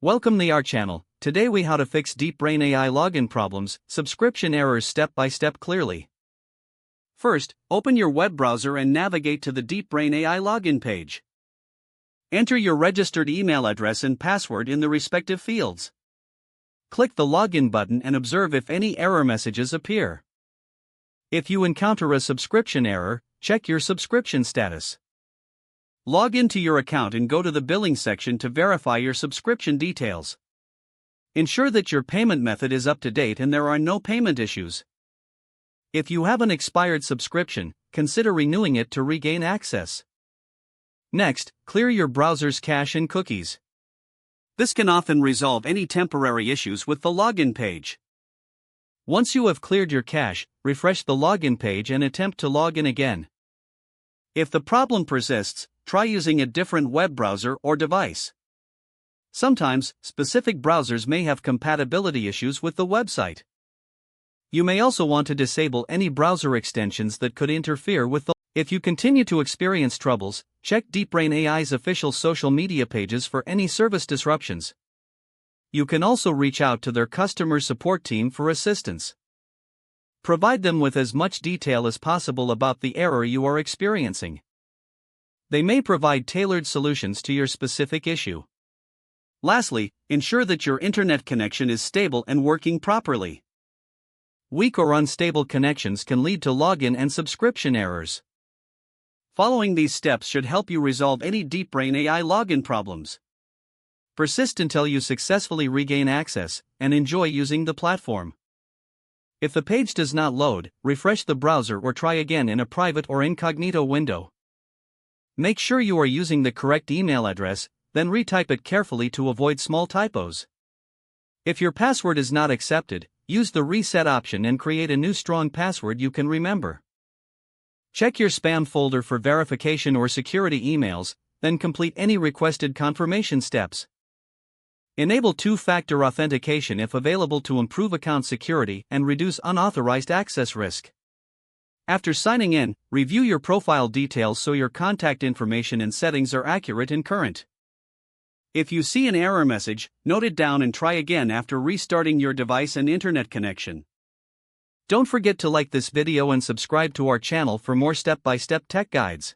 Welcome to our channel. Today we how to fix DeepBrain AI login problems, subscription errors step by step clearly. First, open your web browser and navigate to the DeepBrain AI login page. Enter your registered email address and password in the respective fields. Click the login button and observe if any error messages appear. If you encounter a subscription error, check your subscription status. Log into your account and go to the billing section to verify your subscription details. Ensure that your payment method is up to date and there are no payment issues. If you have an expired subscription, consider renewing it to regain access. Next, clear your browser's cache and cookies. This can often resolve any temporary issues with the login page. Once you have cleared your cache, refresh the login page and attempt to log in again. If the problem persists, try using a different web browser or device. Sometimes, specific browsers may have compatibility issues with the website. You may also want to disable any browser extensions that could interfere with the. If you continue to experience troubles, check DeepBrain AI's official social media pages for any service disruptions. You can also reach out to their customer support team for assistance. Provide them with as much detail as possible about the error you are experiencing. They may provide tailored solutions to your specific issue. Lastly, ensure that your internet connection is stable and working properly. Weak or unstable connections can lead to login and subscription errors. Following these steps should help you resolve any DeepBrain AI login problems. Persist until you successfully regain access and enjoy using the platform. If the page does not load, refresh the browser or try again in a private or incognito window. Make sure you are using the correct email address, then retype it carefully to avoid small typos. If your password is not accepted, use the reset option and create a new strong password you can remember. Check your spam folder for verification or security emails, then complete any requested confirmation steps. Enable two-factor authentication if available to improve account security and reduce unauthorized access risk. After signing in, review your profile details so your contact information and settings are accurate and current. If you see an error message, note it down and try again after restarting your device and internet connection. Don't forget to like this video and subscribe to our channel for more step-by-step tech guides.